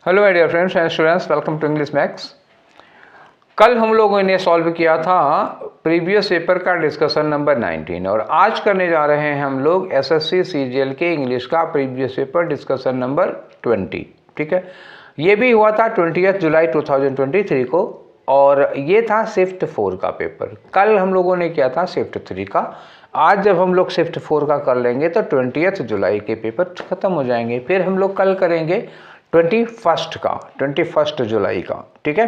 Hello my dear friends and students, welcome to English maths. कल हम लोगों ने सॉल्व किया था प्रीवियस पेपर का डिस्कशन नंबर 19 और आज करने जा रहे हैं हम लोग एसएससी सीजीएल के इंग्लिश का प्रीवियस पेपर डिस्कशन नंबर 20। ठीक है, ये भी हुआ था 20 जुलाई 2023 को और ये था शिफ्ट 4 का पेपर। कल हम लोगों ने किया था शिफ्ट 3 का। आज जब हम लोग शिफ्ट 4 का कर लेंगे तो 20 जुलाई के पेपर ख़त्म हो जाएंगे। फिर हम लोग कल करेंगे 21 जुलाई का। ठीक है,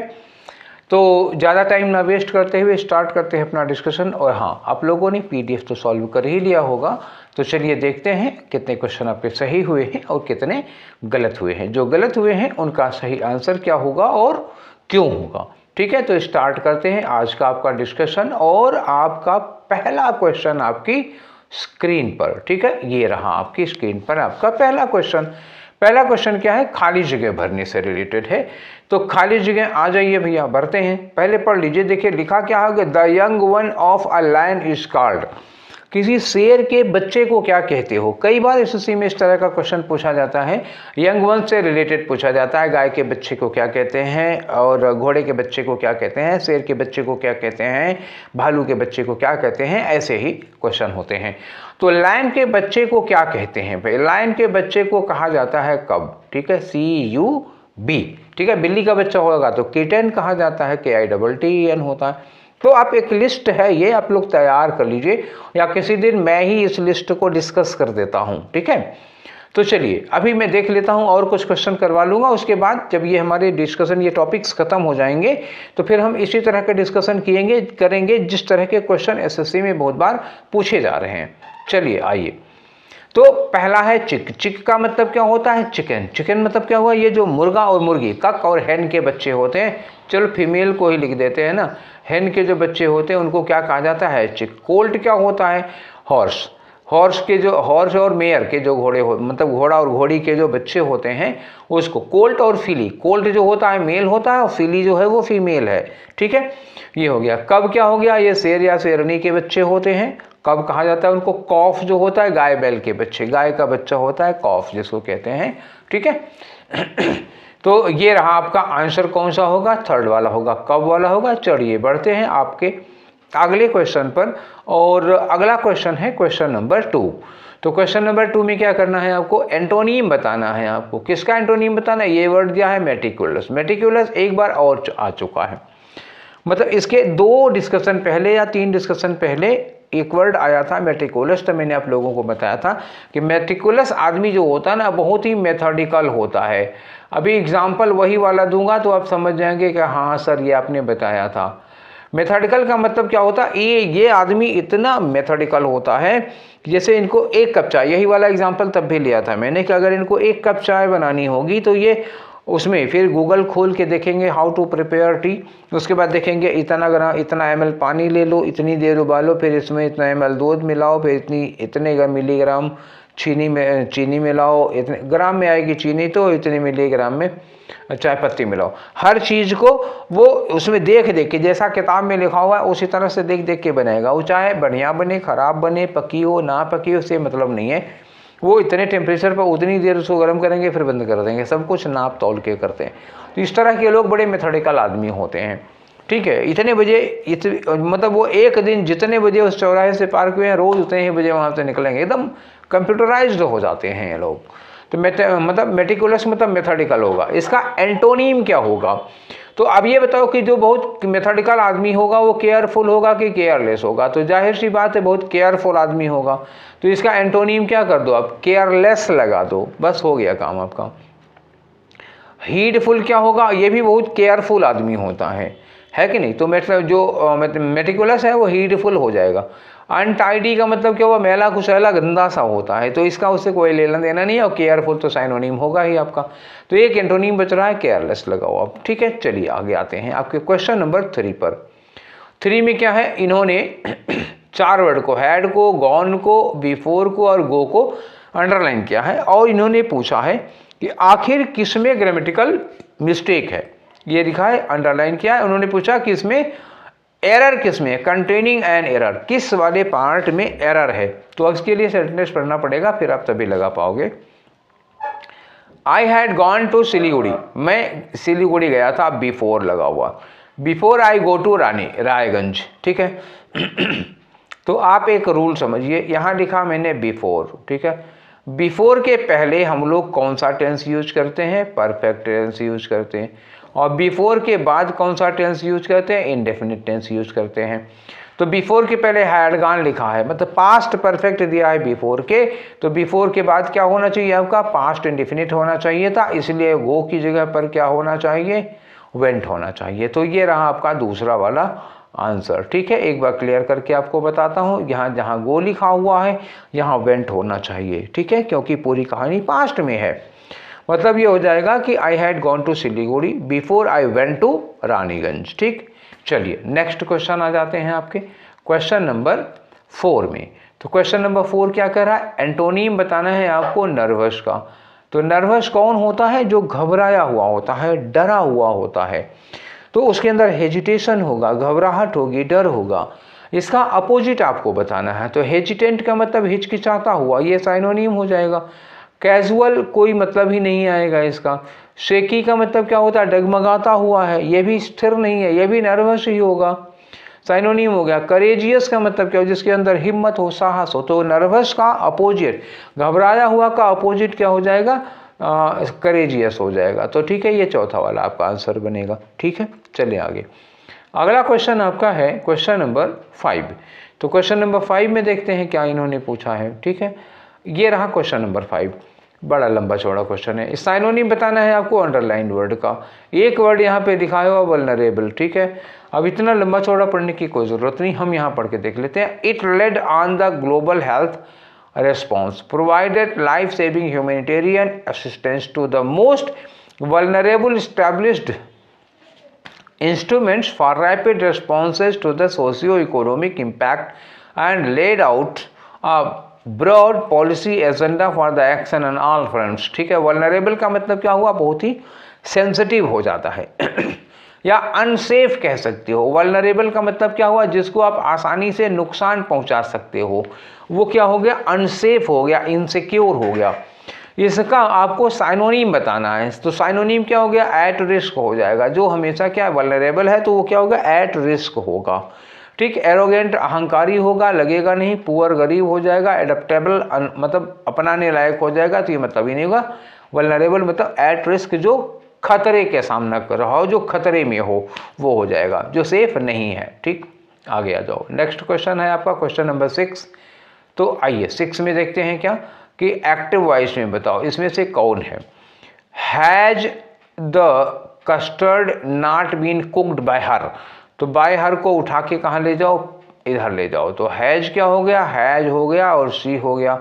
तो ज़्यादा टाइम ना वेस्ट करते हुए स्टार्ट करते हैं अपना डिस्कशन। और हाँ, आप लोगों ने पीडीएफ तो सॉल्व कर ही लिया होगा, तो चलिए देखते हैं कितने क्वेश्चन आपके सही हुए हैं और कितने गलत हुए हैं। जो गलत हुए हैं उनका सही आंसर क्या होगा और क्यों होगा। ठीक है, तो स्टार्ट करते हैं आज का आपका डिस्कशन। और आपका पहला क्वेश्चन आपकी स्क्रीन पर, ठीक है, ये रहा आपकी स्क्रीन पर आपका पहला क्वेश्चन। पहला क्वेश्चन क्या है, खाली जगह भरने से रिलेटेड है। तो खाली जगह आ जाइए भैया, भरते हैं। पहले पढ़ लीजिए, देखिए लिखा क्या है, the young one of a lion is called. किसी शेर के बच्चे को क्या कहते हो। कई बार एसएससी में इस तरह का क्वेश्चन पूछा जाता है, यंग वन से रिलेटेड पूछा जाता है। गाय के बच्चे को क्या कहते हैं, और घोड़े के बच्चे को क्या कहते हैं, शेर के बच्चे को क्या कहते हैं, भालू के बच्चे को क्या कहते हैं, ऐसे ही क्वेश्चन होते हैं। तो लायन के बच्चे को क्या कहते हैं भाई, लायन के बच्चे को कहा जाता है कब। ठीक है, CUB। ठीक है, बिल्ली का बच्चा होगा तो किटन कहा जाता है, KITTEN होता है। तो आप एक लिस्ट है ये आप लोग तैयार कर लीजिए, या किसी दिन मैं ही इस लिस्ट को डिस्कस कर देता हूं। ठीक है, तो चलिए अभी मैं देख लेता हूं और कुछ क्वेश्चन करवा लूंगा। उसके बाद जब ये हमारे डिस्कशन, ये टॉपिक्स खत्म हो जाएंगे तो फिर हम इसी तरह के डिस्कशन करेंगे जिस तरह के क्वेश्चन एसएससी में बहुत बार पूछे जा रहे हैं। चलिए आइए, तो पहला है चिक। चिक का मतलब क्या होता है, चिकन। चिकन मतलब क्या हुआ, ये जो मुर्गा और मुर्गी, कक और हैन के बच्चे होते हैं। चलो फीमेल को ही लिख देते हैं ना। हैन के जो बच्चे होते हैं उनको क्या कहा जाता है, चिक। कोल्ट क्या होता है, हॉर्स। हॉर्स और मेयर के जो घोड़े हो, मतलब घोड़ा और घोड़ी के जो बच्चे होते हैं उसको कोल्ट और फिली। कोल्ट जो होता है मेल होता है और फिली जो है वो फीमेल है। ठीक है, ये हो गया। कब क्या हो गया, ये शेर या शेरनी के बच्चे होते हैं। कब कहा जाता है उनको, कॉफ जो होता है गाय बैल के बच्चे, गाय का बच्चा होता है कॉफ जिसको कहते हैं। ठीक है तो ये रहा आपका आंसर, कौन सा होगा, थर्ड वाला होगा, कब वाला होगा। चलिए बढ़ते हैं आपके अगले क्वेश्चन पर। और अगला क्वेश्चन है क्वेश्चन नंबर 2। तो क्वेश्चन नंबर 2 में क्या करना है, आपको एंटोनीम बताना है। आपको किसका एंटोनीम बताना है, ये वर्ड दिया है मेटिकुलस। मेटिकुलस एक बार और आ चुका है, मतलब इसके 2 डिस्कशन पहले या 3 डिस्कशन पहले एक वर्ड आया था मेटिकुलस। तो मैंने आप लोगों को बताया था कि मेटिकुलस आदमी जो होता है ना, बहुत ही मेथडिकल होता है। अभी एग्जाम्पल वही वाला दूंगा तो आप समझ जाएंगे कि हाँ सर ये आपने बताया था। मेथडिकल का मतलब क्या होता है, ये आदमी इतना मेथडिकल होता है कि जैसे इनको 1 कप चाय, यही वाला एग्जाम्पल तब भी लिया था मैंने कि अगर इनको 1 कप चाय बनानी होगी तो ये उसमें फिर गूगल खोल के देखेंगे हाउ टू प्रिपेयर टी। उसके बाद देखेंगे इतना ml पानी ले लो, इतनी देर उबालो, फिर इसमें इतना ml दूध मिलाओ, फिर इतने मिलीग्राम चीनी मिलाओ, इतने ग्राम में आएगी चीनी तो इतने मिलीग्राम में चाय पत्ती मिलाओ। हर चीज़ को वो उसमें देख के, जैसा किताब में लिखा हुआ है उसी तरह से देख के बनाएगा। वो चाहे बढ़िया बने, खराब बने, पकी हो ना पकी हो, उससे मतलब नहीं है। वो इतने टेम्परेचर पर उतनी देर उसको गर्म करेंगे फिर बंद कर देंगे, सब कुछ नाप तौल के करते हैं। तो इस तरह के लोग बड़े मेथडिकल आदमी होते हैं। ठीक है, इतने बजे मतलब वो एक दिन जितने बजे उस चौराहे से पार हुए हैं, रोज उतने ही बजे वहाँ से निकलेंगे। एकदम कंप्यूटराइज्ड हो जाते हैं ये लोग। तो मतलब मेटिकुलस मतलब मेथडिकल होगा। इसका एंटोनीम क्या होगा, तो अब ये बताओ कि जो बहुत मेथडिकल आदमी होगा वो केयरफुल होगा कि केयरलेस होगा। तो जाहिर सी बात है बहुत केयरफुल आदमी होगा, तो इसका एंटोनीम क्या कर दो आप, केयरलेस लगा दो, बस हो गया काम आपका। हीडफुल क्या होगा, ये भी बहुत केयरफुल आदमी होता है कि नहीं। तो मतलब जो मेटिकुलस है वो हीडफुल हो जाएगा। अनटाइडी का मतलब क्या हुआ, मैला कुचैला गंदा सा होता है, तो इसका उससे कोई लेना देना नहीं है। और केयरफुल तो साइनोनिम होगा ही आपका। तो एक एंटोनिम बच रहा है, केयरलेस लगाओ आप। ठीक है, चलिए आगे आते हैं आपके क्वेश्चन नंबर 3 पर। 3 में क्या है, इन्होंने 4 वर्ड को, हैड को, गॉन को, बिफोर को और गो को अंडरलाइन किया है। और इन्होंने पूछा है कि आखिर किसमें ग्रामेटिकल मिस्टेक है। ये लिखा है, अंडरलाइन किया है। उन्होंने पूछा कि इसमें एरर किसमें, कंटेनिंग एन एरर, किस वाले पार्ट में एरर है। तो इसके लिए सेंटेंस पढ़ना पड़ेगा, फिर आप तभी लगा पाओगे। I had gone to Siliguri, मैं सिलीगुड़ी गया था, बिफोर लगा हुआ, before I go to Raiganj, ठीक है। तो आप एक रूल समझिए, यहाँ लिखा मैंने बिफोर, ठीक है। बिफोर के पहले हम लोग कौन सा टेंस यूज करते हैं? परफेक्ट टेंस यूज करते हैं। और बिफोर के बाद कौन सा टेंस यूज करते हैं? इंडेफिनिट टेंस यूज करते हैं। तो बिफोर के पहले हैड गॉन लिखा है, मतलब पास्ट परफेक्ट दिया है बिफोर के, तो बिफोर के बाद क्या होना चाहिए आपका? पास्ट इंडेफिनिट होना चाहिए था, इसलिए गो की जगह पर क्या होना चाहिए? वेंट होना चाहिए। तो ये रहा आपका दूसरा वाला आंसर, ठीक है। एक बार क्लियर करके आपको बताता हूँ, यहाँ जहाँ गो लिखा हुआ है यहाँ वेंट होना चाहिए, ठीक है, क्योंकि पूरी कहानी पास्ट में है। मतलब ये हो जाएगा कि I had gone to Siliguri before I went to Raniganj, ठीक। चलिए नेक्स्ट क्वेश्चन आ जाते हैं आपके क्वेश्चन नंबर 4 में। तो क्वेश्चन नंबर 4 क्या कर रहा है? एंटोनीम बताना है आपको नर्वस का। तो नर्वस कौन होता है? जो घबराया हुआ होता है, डरा हुआ होता है। तो उसके अंदर हेजिटेशन होगा, घबराहट होगी, डर होगा। इसका अपोजिट आपको बताना है। तो हेजिटेंट का मतलब हिचकिचाता हुआ, ये साइनोनिम हो जाएगा। कैजुअल कोई मतलब ही नहीं आएगा इसका। शेकी का मतलब क्या होता है? डगमगाता हुआ है, ये भी स्थिर नहीं है, ये भी नर्वस ही होगा, साइनोनिम हो गया। करेजियस का मतलब क्या हो? जिसके अंदर हिम्मत हो, साहस हो। तो नर्वस का अपोजिट, घबराया हुआ का अपोजिट क्या हो जाएगा? करेजियस हो जाएगा। तो ठीक है, ये चौथा वाला आपका आंसर बनेगा, ठीक है। चलिए आगे, अगला क्वेश्चन आपका है क्वेश्चन नंबर 5। तो क्वेश्चन नंबर 5 में देखते हैं क्या इन्होंने पूछा है, ठीक है। ये रहा क्वेश्चन नंबर 5, बड़ा लंबा चौड़ा क्वेश्चन है। साइनोनिम बताना है आपको अंडरलाइन वर्ड का। एक वर्ड यहाँ पे दिखाया हुआ वल्नरेबल, ठीक है। अब इतना लंबा चौड़ा पढ़ने की कोई ज़रूरत नहीं, हम यहाँ पढ़ के देख लेते हैं। It laid on the global health response, provided life-saving humanitarian assistance to the most vulnerable, established instruments for rapid responses to the socio-economic impact, and laid out a broad policy agenda for the action on all fronts। ठीक है, vulnerable का मतलब क्या हुआ? बहुत ही sensitive हो जाता है या अनसेफ कह सकते हो। वल्नरेबल का मतलब क्या हुआ? जिसको आप आसानी से नुकसान पहुंचा सकते हो, वो क्या हो गया? अनसेफ हो गया, इनसिक्योर हो गया। इसका आपको साइनोनिम बताना है। तो साइनोनिम क्या हो गया? एट रिस्क हो जाएगा। जो हमेशा क्या वल्नरेबल है तो वो क्या होगा? एट रिस्क होगा, ठीक। एरोगेंट अहंकारी होगा, लगेगा नहीं। पुअर गरीब हो जाएगा। एडेप्टेबल मतलब अपनाने लायक हो जाएगा, तो ये मतलब ही नहीं होगा। वल्नरेबल मतलब एट रिस्क, जो खतरे के सामना कर रहा हो, जो खतरे में हो, वो हो जाएगा, जो सेफ नहीं है, ठीक। आगे आ जाओ, नेक्स्ट क्वेश्चन है आपका क्वेश्चन नंबर 6। तो आइए 6 में देखते हैं क्या कि एक्टिव वॉइस में बताओ इसमें से कौन है। Has the custard not been cooked by her. तो बाय हर को उठा के कहाँ ले जाओ? इधर ले जाओ। तो हैज क्या हो गया? हैज हो गया और सी हो गया।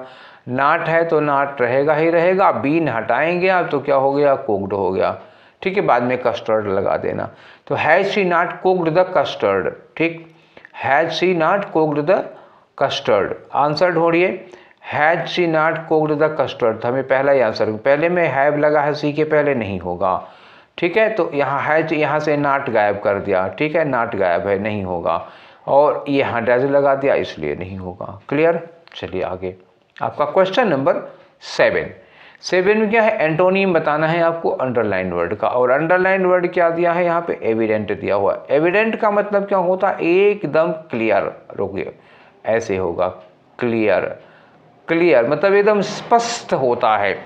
नाट है तो नाट रहेगा ही रहेगा। बीन हटाएंगे आप तो क्या हो गया? कुक्ड हो गया, ठीक है। बाद में कस्टर्ड लगा देना। तो has she not cooked the custard, ठीक। Has she not cooked the custard, answer ढूंढिए। Has she not cooked the custard, हमें पहला ही आंसर, पहले में हैव लगा है, सी के पहले नहीं होगा, ठीक है। तो यहाँ हैज, यहाँ से नॉट गायब कर दिया, ठीक है। नॉट गायब है, नहीं होगा। और यहाँ डज लगा दिया, इसलिए नहीं होगा। क्लियर? चलिए आगे, आपका क्वेश्चन नंबर 7 में क्या है? एंटोनीम बताना है आपको अंडरलाइन वर्ड का। और अंडरलाइन वर्ड क्या दिया है यहाँ पे? एविडेंट दिया हुआ है। एविडेंट का मतलब क्या होता है? एकदम क्लियर। रुकिए, ऐसे होगा, क्लियर। क्लियर मतलब एकदम स्पष्ट होता है,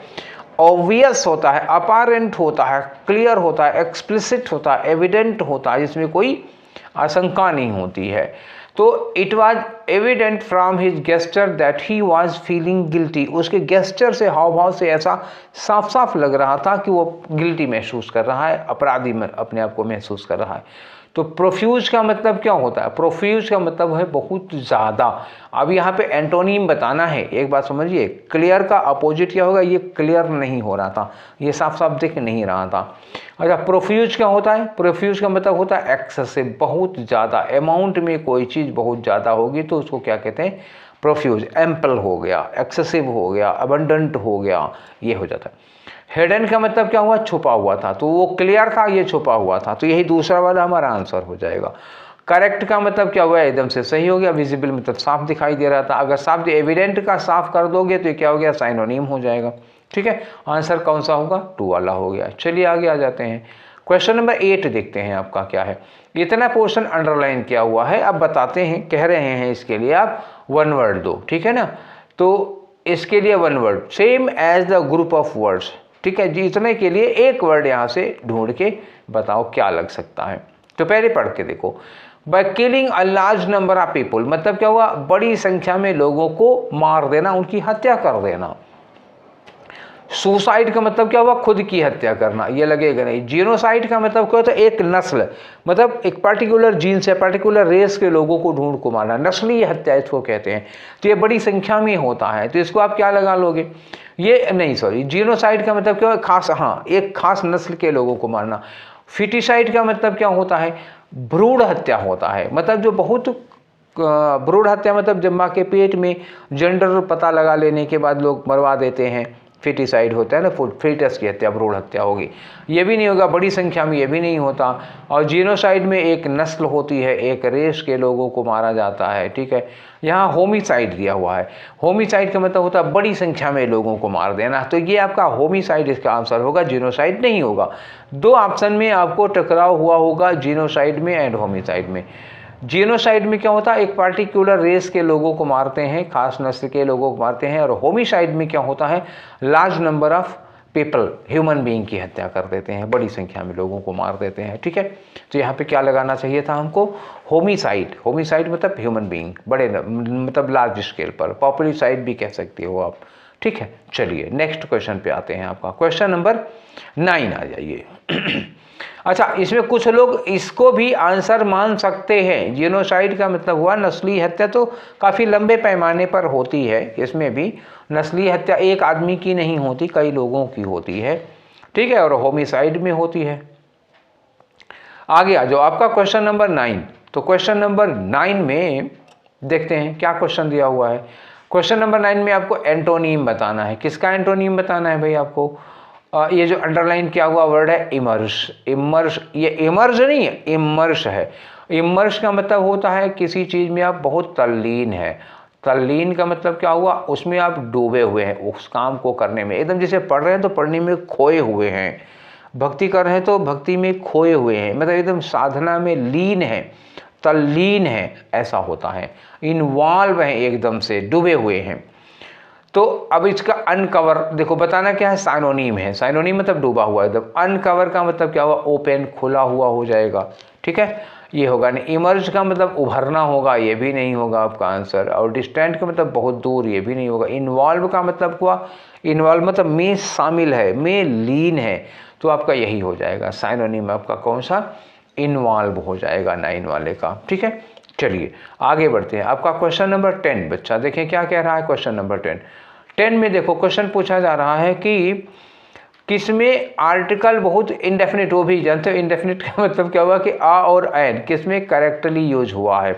ऑब्वियस होता है, अपारेंट होता है, क्लियर होता है, एक्सप्लिसिट होता है, एविडेंट होता है, जिसमें कोई आशंका नहीं होती है। तो it was evident from his gesture that he was feeling guilty. उसके गेस्चर से, हाव भाव से ऐसा साफ साफ लग रहा था कि वो गिल्टी महसूस कर रहा है, अपराधी में अपने आप को महसूस कर रहा है। तो प्रोफ्यूज का मतलब क्या होता है? प्रोफ्यूज का मतलब है बहुत ज़्यादा। अब यहाँ पे एंटोनीम बताना है, एक बात समझिए। क्लियर का अपोजिट क्या होगा? ये क्लियर नहीं हो रहा था, ये साफ साफ दिख नहीं रहा था। अच्छा, प्रोफ्यूज क्या होता है? प्रोफ्यूज का मतलब होता है एक्सेसिव, बहुत ज़्यादा। अमाउंट में कोई चीज़ बहुत ज़्यादा होगी तो उसको क्या कहते हैं? प्रोफ्यूज। एम्पल हो गया, एक्सेसिव हो गया, अबंडेंट हो गया, ये हो जाता है। हिडन का मतलब क्या हुआ? छुपा हुआ था। तो वो क्लियर था, ये छुपा हुआ था। तो यही दूसरा वाला हमारा आंसर हो जाएगा। करेक्ट का मतलब क्या हुआ? एकदम से सही हो गया। विजिबल मतलब साफ दिखाई दे रहा था। अगर साफ, एविडेंट का साफ कर दोगे तो क्या हो गया? साइनोनिम हो जाएगा, ठीक है, आंसर कौन सा होगा, 2 वाला हो गया। चलिए आगे आ जाते हैं। क्वेश्चन नंबर 8 देखते हैं आपका क्या है। इतना पोर्शन अंडरलाइन किया हुआ है, अब बताते हैं, कह रहे हैं इसके लिए आप 1 वर्ड दो, ठीक है ना। तो इसके लिए 1 word same as the group of words, ठीक है जी। इतने के लिए एक वर्ड यहाँ से ढूंढ के बताओ क्या लग सकता है। तो पहले पढ़ के देखो, by killing a large number of people, मतलब क्या हुआ, बड़ी संख्या में लोगों को मार देना, उनकी हत्या कर देना। सुसाइड का मतलब क्या हुआ, खुद की हत्या करना, ये लगेगा नहीं। जीनोसाइड का मतलब क्या होता है, एक नस्ल, मतलब एक पर्टिकुलर जीन से पर्टिकुलर रेस के लोगों को ढूंढ को मारना, नस्लीय हत्या इसको कहते हैं। तो ये बड़ी संख्या में होता है, तो इसको आप क्या लगा लोगे, ये नहीं, सॉरी, जीनोसाइड का मतलब क्या है, खास, हाँ, एक खास नस्ल के लोगों को मारना। फिटिसाइड का मतलब क्या होता है, भ्रूण हत्या होता है, मतलब जो बहुत भ्रूण हत्या मतलब जब माँ के पेट में जेंडर पता लगा लेने के बाद लोग मरवा देते हैं, फिटिसाइड होता है ना, फिटस की हत्या, भ्रूण हत्या होगी। ये भी नहीं होगा बड़ी संख्या में, ये भी नहीं होता। और जीनोसाइड में एक नस्ल होती है, एक रेस के लोगों को मारा जाता है, ठीक है। यहाँ होमिसाइड दिया हुआ है, होमिसाइड का मतलब होता है बड़ी संख्या में लोगों को मार देना, तो ये आपका होमिसाइड इसका आंसर होगा, जीनोसाइड नहीं होगा। 2 ऑप्शन में आपको टकराव हुआ होगा, जीनोसाइड में एंड होमिसाइड में। जीनोसाइड में क्या होता है, एक पार्टिकुलर रेस के लोगों को मारते हैं, खास नस्ल के लोगों को मारते हैं। और होमिसाइड में क्या होता है, large number of people, human being की हत्या कर देते हैं, बड़ी संख्या में लोगों को मार देते हैं, ठीक है। तो यहाँ पे क्या लगाना चाहिए था हमको, होमिसाइड। होमिसाइड मतलब ह्यूमन बीइंग, बड़े मतलब लार्ज स्केल पर, पॉपुलिसाइड भी कह सकते हो आप, ठीक है। चलिए नेक्स्ट क्वेश्चन पे आते हैं, आपका क्वेश्चन नंबर 9 आ जाइए। अच्छा, इसमें कुछ लोग इसको भी आंसर मान सकते हैं। जीनोसाइड का मतलब हुआ नस्ली हत्या, तो काफ़ी लंबे पैमाने पर होती है, इसमें भी नस्ली हत्या एक आदमी की नहीं होती, कई लोगों की होती है, ठीक है। और होमिसाइड में होती है। आगे आ जाओ, आपका क्वेश्चन नंबर 9। तो क्वेश्चन नंबर 9 में देखते हैं क्या क्वेश्चन दिया हुआ है। क्वेश्चन नंबर 9 में आपको एंटोनीम बताना है। किसका एंटोनीम बताना है भाई आपको, ये जो अंडरलाइन किया हुआ वर्ड है इमर्स। इमर्स, ये इमर्ज नहीं है, इमर्स है। इमर्स का मतलब होता है किसी चीज़ में आप बहुत तल्लीन है। तल्लीन का मतलब क्या हुआ, उसमें आप डूबे हुए हैं उस काम को करने में, एकदम जैसे पढ़ रहे हैं तो पढ़ने में खोए हुए हैं, भक्ति कर रहे हैं तो भक्ति में खोए हुए हैं, मतलब एकदम साधना में लीन है, तल्लीन है, ऐसा होता है। इन्वॉल्व है, एकदम से डूबे हुए हैं। तो अब इसका अनकवर देखो, बताना क्या है, साइनोनिम है। साइनोनिम मतलब डूबा हुआ एकदम। अनकवर का मतलब क्या हुआ, ओपन, खुला हुआ हो जाएगा, ठीक है, ये होगा नहीं। इमर्ज का मतलब उभरना होगा, ये भी नहीं होगा आपका आंसर। और डिस्टेंट का मतलब बहुत दूर, ये भी नहीं होगा। इन्वॉल्व का मतलब हुआ, इन्वॉल्व मतलब में शामिल है, में लीन है, तो आपका यही हो जाएगा साइनोनिम आपका कौन सा, इन्वॉल्व हो जाएगा 9 वाले का, ठीक है। चलिए आगे बढ़ते हैं, आपका क्वेश्चन नंबर 10। बच्चा देखें क्या कह रहा है क्वेश्चन नंबर 10 में देखो, क्वेश्चन पूछा जा रहा है कि किसमें आर्टिकल बहुत इंडेफिनिट, वो भी जानते हो इंडेफिनिट का मतलब क्या हुआ कि आ और एन किसमें करेक्टली यूज हुआ है।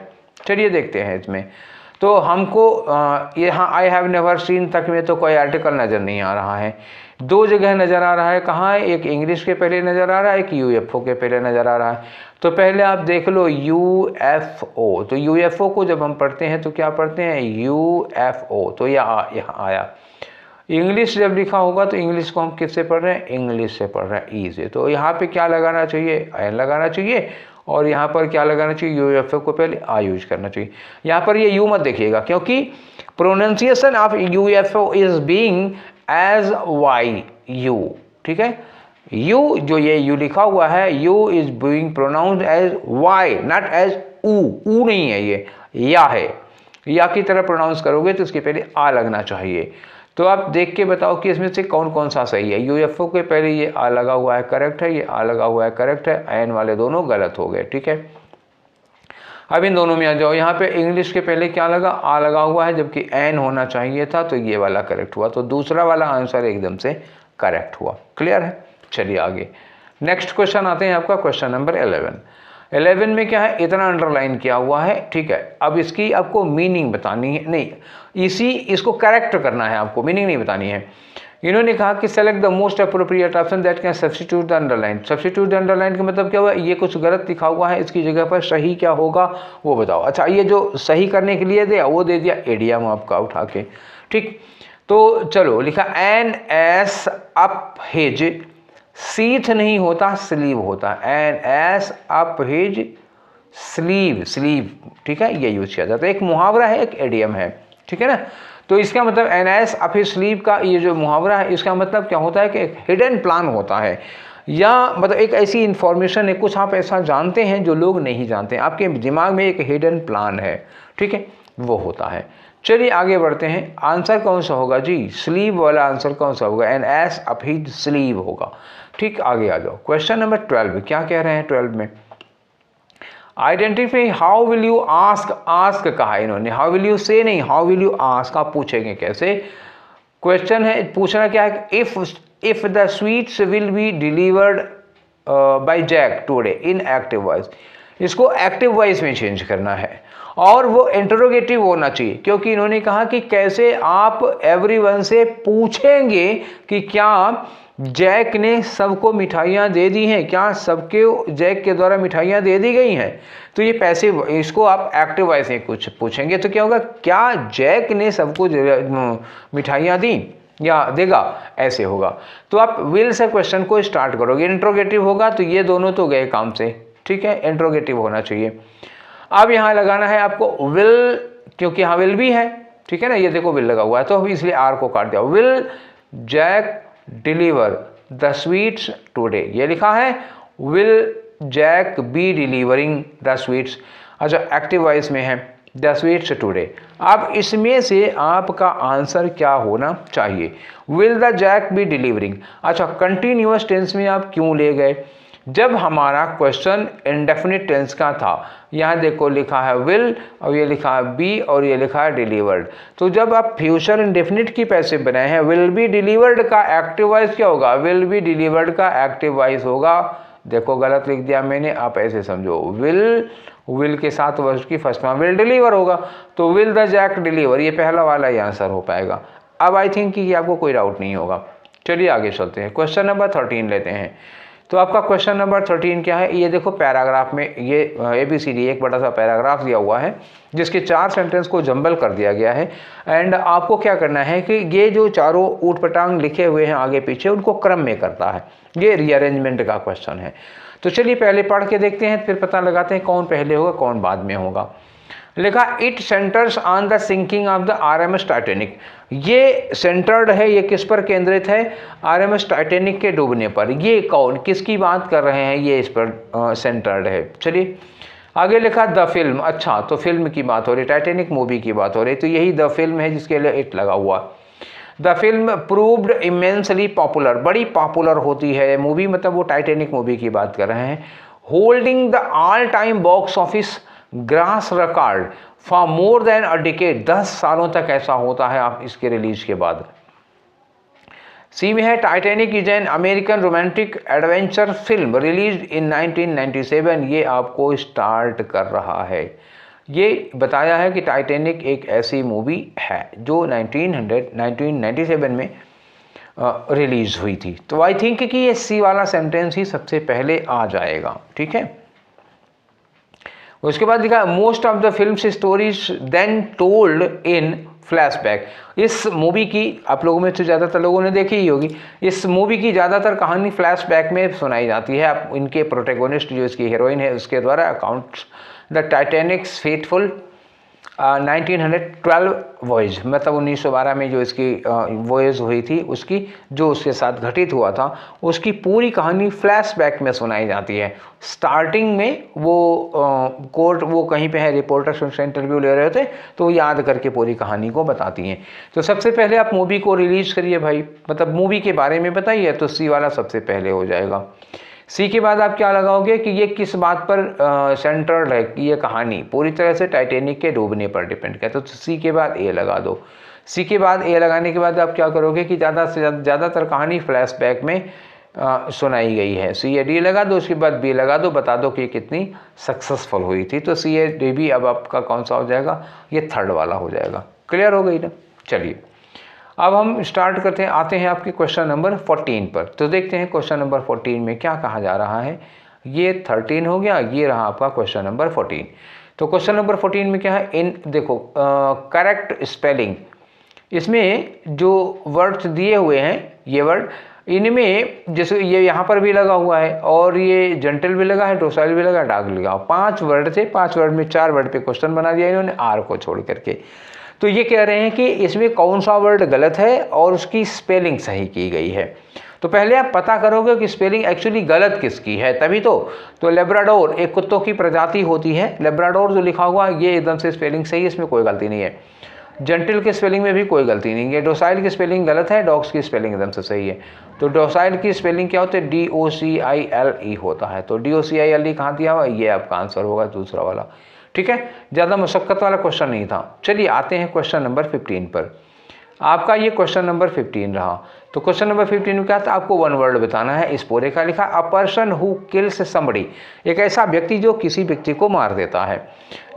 चलिए देखते हैं इसमें। तो हमको यहाँ आई हैव नेवर सीन तक में तो कोई आर्टिकल नज़र नहीं आ रहा है। 2 जगह नज़र आ रहा है, कहाँ है, एक इंग्लिश के पहले नज़र आ रहा है, एक यूएफओ के पहले नज़र आ रहा है। तो पहले आप देख लो यूएफओ। तो यूएफओ को जब हम पढ़ते हैं तो क्या पढ़ते हैं, यूएफओ। तो यहाँ आया। इंग्लिश जब लिखा होगा तो इंग्लिश को हम किससे पढ़ रहे हैं, इंग्लिश से पढ़ रहे हैं, ई से। तो यहाँ पे क्या लगाना चाहिए, एन लगाना चाहिए। और यहाँ पर क्या लगाना चाहिए, यूएफओ को पहले आ यूज करना चाहिए। यहाँ पर ये यू मत देखिएगा, क्योंकि pronunciation of UFO is being as Y U, ठीक है। यू जो ये यू लिखा हुआ है, U is being pronounced as Y, not as ऊ नहीं है, ये या है। या की तरह प्रोनाउंस करोगे तो उसके पहले आ लगना चाहिए। तो आप देख के बताओ कि इसमें से कौन कौन सा सही है। यूएफओ के पहले ये आ लगा हुआ है, करेक्ट है, ये आ लगा हुआ है, करेक्ट है, एन वाले दोनों गलत हो गए, ठीक है। अब इन दोनों में आ जाओ, यहाँ पे इंग्लिश के पहले क्या लगा, आ लगा हुआ है, जबकि एन होना चाहिए था, तो ये वाला करेक्ट हुआ। तो दूसरा वाला आंसर एकदम से करेक्ट हुआ। क्लियर है। चलिए आगे नेक्स्ट क्वेश्चन आते हैं, आपका क्वेश्चन नंबर 11 में क्या है, इतना अंडरलाइन किया हुआ है, ठीक है। अब इसकी आपको मीनिंग बतानी है, नहीं इसको करेक्ट करना है, आपको मीनिंग नहीं बतानी है। इन्होंने कहा कि select the most appropriate option that can substitute the underline. Substitute the underline का मतलब क्या हुआ, ये कुछ गलत लिखा हुआ है, इसकी जगह पर सही क्या होगा वो बताओ। अच्छा, ये जो सही करने के लिए दिया वो दे दिया एडियम आपका उठा के, ठीक। तो चलो लिखा एन एस अप हिज, सीथ नहीं होता स्लीव होता, an ace up his sleeve, sleeve, ठीक है, ये यूज किया जाता है। एक मुहावरा है, एक एडियम है, ठीक है ना। तो इसका मतलब an ace up his sleeve का ये जो मुहावरा है, इसका मतलब क्या होता है कि एक हिडन प्लान होता है, या मतलब एक ऐसी इन्फॉर्मेशन है, कुछ आप ऐसा जानते हैं जो लोग नहीं जानते, आपके दिमाग में एक हिडन प्लान है, ठीक है, वो होता है। चलिए आगे बढ़ते हैं। आंसर कौन सा होगा जी, स्लीव वाला आंसर कौन सा होगा, an ace up his sleeve होगा। ठीक, आगे आ जाओ। क्वेश्चन नंबर 12 क्या कह रहे हैं 12 में, identify how will you ask, ask कहा इन्होंने, हाउ विल यू से नहीं, हाउ विल यू आस्क, आप पूछेंगे कैसे। क्वेश्चन है, पूछना क्या है, if the sweets will be delivered by Jack today in active voice, इसको एक्टिव वॉइस में चेंज करना है और वो इंटरोगेटिव होना चाहिए, क्योंकि इन्होंने कहा कि कैसे आप एवरीवन से पूछेंगे कि क्या जैक ने सबको मिठाइयाँ दे दी हैं, क्या सबके जैक के द्वारा मिठाइयाँ दे दी गई हैं। तो ये पैसिव, इसको आप एक्टिव वॉइस में कुछ पूछेंगे तो क्या होगा, क्या जैक ने सबको मिठाइयाँ दी या देगा, ऐसे होगा। तो आप विल से क्वेश्चन को स्टार्ट करोगे, इंट्रोगेटिव होगा तो ये दोनों तो गए काम से, ठीक है, इंट्रोगेटिव होना चाहिए। अब यहाँ लगाना है आपको विल, क्योंकि यहाँ विल भी है, ठीक है ना, ये देखो विल लगा हुआ है, तो अभी इसलिए आर को काट दिया। Will Jack deliver the sweets today, ये लिखा है, will Jack be delivering the sweets, अच्छा एक्टिव वॉइस में है, द स्वीट्स टुडे। अब इसमें से आपका आंसर क्या होना चाहिए, will the Jack be delivering. अच्छा, कंटिन्यूअस टेंस में आप क्यों ले गए, जब हमारा क्वेश्चन इंडेफिनिट टेंस का था, यहाँ देखो लिखा है विल और ये लिखा है बी और ये लिखा है डिलीवर्ड, तो जब आप फ्यूचर इंडेफिनिट की पैसे बनाए हैं, विल बी डिलीवर्ड का एक्टिव वॉइस क्या होगा, विल बी डिलीवर्ड का एक्टिव वॉइस होगा, देखो गलत लिख दिया मैंने, आप ऐसे समझो, विल के साथ वर्ड की फर्स्ट में विल डिलीवर होगा, तो विल द जैक डिलीवर, ये पहला वाला ही आंसर हो पाएगा। अब आई थिंक कि आपको कोई डाउट नहीं होगा। चलिए आगे चलते हैं, क्वेश्चन नंबर 13 लेते हैं। तो आपका क्वेश्चन नंबर 13 क्या है, ये देखो पैराग्राफ में ये ABCD एक बड़ा सा पैराग्राफ दिया हुआ है जिसके 4 सेंटेंस को जंबल कर दिया गया है, एंड आपको क्या करना है कि ये जो चारों ऊट पटांग लिखे हुए हैं आगे पीछे उनको क्रम में करता है, ये रीअरेंजमेंट का क्वेश्चन है। तो चलिए पहले पढ़ के देखते हैं, फिर पता लगाते हैं कौन पहले होगा कौन बाद में होगा। लिखा it centres on the sinking of the RMS Titanic, ये सेंटर्ड है, ये किस पर केंद्रित है, RMS टाइटेनिक के डूबने पर। ये कौन किसकी बात कर रहे हैं, ये इस पर सेंटर्ड है। चलिए आगे लिखा द फिल्म, अच्छा तो फिल्म की बात हो रही, टाइटेनिक मूवी की बात हो रही, तो यही द फिल्म है जिसके लिए इट लगा हुआ। The film proved immensely popular, बड़ी पॉपुलर होती है मूवी, मतलब वो टाइटेनिक मूवी की बात कर रहे हैं। Holding the all time box office grass record for more than a decade, 10 सालों तक ऐसा होता है आप इसके रिलीज के बाद। सी में है Titanic is an American romantic adventure film release इन 1997, ये आपको स्टार्ट कर रहा है, ये बताया है कि टाइटैनिक एक ऐसी मूवी है जो 1997 में रिलीज हुई थी। तो आई थिंक कि ये सी वाला सेंटेंस ही सबसे पहले आ जाएगा, ठीक है। उसके बाद लिखा most of the film stories then told in flashback, इस मूवी की आप लोगों में से ज़्यादातर लोगों ने देखी ही होगी, इस मूवी की ज़्यादातर कहानी फ्लैशबैक में सुनाई जाती है। आप इनके प्रोटैगनिस्ट जो इसकी हीरोइन है उसके द्वारा अकाउंट्स द टाइटैनिक्स फेटफुल 1912 वॉयज, मतलब 1912 में जो इसकी वॉयज हुई थी उसकी जो उसके साथ घटित हुआ था उसकी पूरी कहानी फ्लैशबैक में सुनाई जाती है। स्टार्टिंग में वो कोर्ट वो कहीं पे है, रिपोर्टर्स उनसे इंटरव्यू ले रहे थे तो याद करके पूरी कहानी को बताती हैं। तो सबसे पहले आप मूवी को रिलीज करिए भाई, मतलब मूवी के बारे में बताइए, तो सी वाला सबसे पहले हो जाएगा। सी के बाद आप क्या लगाओगे कि ये किस बात पर सेंटर्ड है, कि ये कहानी पूरी तरह से टाइटैनिक के डूबने पर डिपेंड करता है, तो सी के बाद ए लगा दो। सी के बाद ए लगाने के बाद आप क्या करोगे कि ज़्यादा से ज़्यादातर कहानी फ्लैशबैक में सुनाई गई है, सी ए डी लगा दो, उसके बाद बी लगा दो, बता दो कि कितनी सक्सेसफुल हुई थी। तो सी ए डी बी अब आपका कौन सा हो जाएगा, ये थर्ड वाला हो जाएगा। क्लियर हो गई ना। चलिए अब हम स्टार्ट करते हैं, आते हैं आपके क्वेश्चन नंबर 14 पर। तो देखते हैं क्वेश्चन नंबर 14 में क्या कहा जा रहा है। ये 13 हो गया, ये रहा आपका क्वेश्चन नंबर 14। तो क्वेश्चन नंबर 14 में क्या है, इन देखो करेक्ट स्पेलिंग इसमें जो वर्ड्स दिए हुए हैं ये वर्ड, इनमें जैसे ये यहाँ पर भी लगा हुआ है और ये जेंटल भी लगा है, डोसाइल भी लगा, डार्क लगा, 5 वर्ड थे, 5 वर्ड में 4 वर्ड पे क्वेश्चन बना दिया इन्होंने आर को छोड़ करके। तो ये कह रहे हैं कि इसमें कौन सा वर्ड गलत है और उसकी स्पेलिंग सही की गई है। तो पहले आप पता करोगे कि स्पेलिंग एक्चुअली गलत किसकी है, तभी तो लेब्राडोर एक कुत्तों की प्रजाति होती है, लेब्राडोर जो लिखा हुआ ये एकदम से स्पेलिंग सही है, इसमें कोई गलती नहीं है। जेंटल के स्पेलिंग में भी कोई गलती नहीं है। डोसाइल की स्पेलिंग गलत है, डॉग्स की स्पेलिंग एकदम से सही है। तो डोसाइल की स्पेलिंग क्या होती है, DOCILE होता है। तो DOCILE कहाँ दिया हुआ, ये आपका आंसर होगा दूसरा वाला। ठीक है, ज़्यादा मुशक्कत वाला क्वेश्चन नहीं था। चलिए आते हैं क्वेश्चन नंबर 15 पर। आपका ये क्वेश्चन नंबर 15 रहा। तो क्वेश्चन नंबर 15 में क्या था, आपको 1 वर्ड बताना है। इस पूरे का लिखा, a person who kills somebody, एक ऐसा व्यक्ति जो किसी व्यक्ति को मार देता है,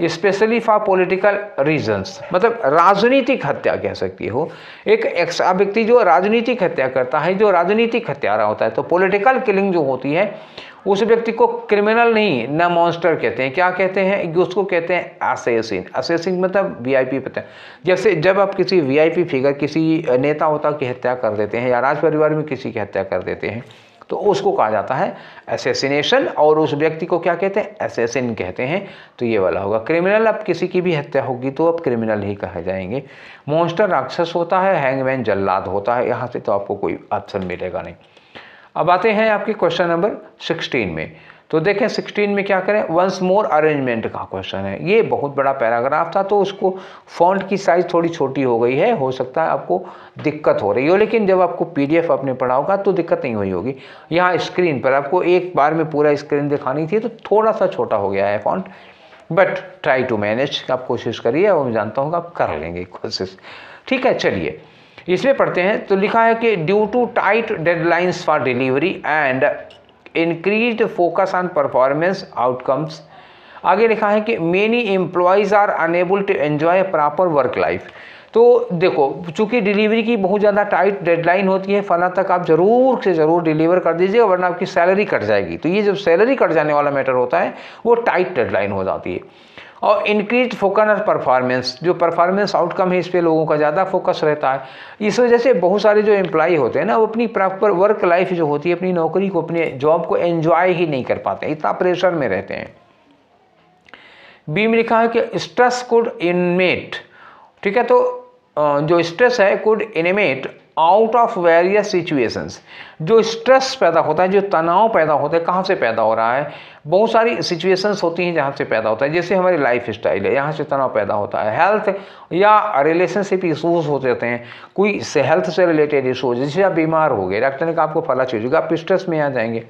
स्पेशली फॉर पॉलिटिकल रीजंस, मतलब राजनीतिक हत्या कह सकती हो। एक ऐसा व्यक्ति जो राजनीतिक हत्या करता है, जो राजनीतिक हत्यारा होता है। तो पॉलिटिकल किलिंग जो होती है उस व्यक्ति को क्रिमिनल नहीं ना मॉन्स्टर कहते हैं, क्या कहते हैं, उसको कहते हैं असैसिन। असैसिन मतलब VIP पता है, जैसे जब आप किसी VIP फिगर, किसी नेता होता की हत्या कर देते हैं या राज परिवार में किसी की हत्या कर देते हैं तो उसको कहा जाता है असैसिनेशन, और उस व्यक्ति को क्या कहते हैं, असैसिन कहते हैं। तो ये वाला होगा। क्रिमिनल, अब किसी की भी हत्या होगी तो अब क्रिमिनल ही कहे जाएंगे। मॉन्स्टर राक्षस होता है, हैंगमैन जल्लाद होता है। यहाँ से तो आपको कोई ऑप्शन मिलेगा नहीं। अब आते हैं आपके क्वेश्चन नंबर 16 में। तो देखें 16 में क्या करें, वंस मोर अरेंजमेंट का क्वेश्चन है। ये बहुत बड़ा पैराग्राफ था तो उसको फॉन्ट की साइज थोड़ी छोटी हो गई है, हो सकता है आपको दिक्कत हो रही हो, लेकिन जब आपको PDF आपने पढ़ा होगा तो दिक्कत नहीं हुई होगी। यहाँ स्क्रीन पर आपको एक बार में पूरा स्क्रीन दिखानी थी तो थोड़ा सा छोटा हो गया है font, but try to manage, आप कोशिश करिए और मैं जानता हूँ आप कर लेंगे कोशिश। ठीक है, चलिए इसमें पढ़ते हैं। तो लिखा है कि due to tight deadlines for delivery and increased focus on performance outcomes, आगे लिखा है कि many employees are unable to enjoy proper work life. तो देखो, चूंकि डिलीवरी की बहुत ज़्यादा टाइट डेडलाइन होती है, फला तक आप ज़रूर से ज़रूर डिलीवर कर दीजिएगा वरना आपकी सैलरी कट जाएगी। तो ये जब सैलरी कट जाने वाला मैटर होता है वो टाइट डेडलाइन हो जाती है। और इंक्रीज फोकस ऑन परफॉर्मेंस, जो परफॉर्मेंस आउटकम है इस पे लोगों का ज़्यादा फोकस रहता है। इस वजह से बहुत सारे जो एम्प्लॉय होते हैं ना, वो अपनी प्रॉपर वर्क लाइफ जो होती है, अपनी नौकरी को, अपने जॉब को एंजॉय ही नहीं कर पाते, इतना प्रेशर में रहते हैं। बी में लिखा है कि स्ट्रेस कुड इनमेट, ठीक है, तो जो स्ट्रेस है could inmate out of various situations, जो स्ट्रेस पैदा होता है, जो तनाव पैदा होता है, कहाँ से पैदा हो रहा है, बहुत सारी सिचुएशंस होती हैं जहाँ से पैदा होता है। जैसे हमारी लाइफ स्टाइल है, यहाँ से तनाव पैदा होता है। हेल्थ या रिलेशनशिप इशूज़ होते रहते हैं, कोई से हेल्थ से रिलेटेड इशूज, जैसे आप बीमार हो गए, डॉक्टर ने कहा आपको फला चीज़ होगा, आप स्ट्रेस में आ जाएंगे।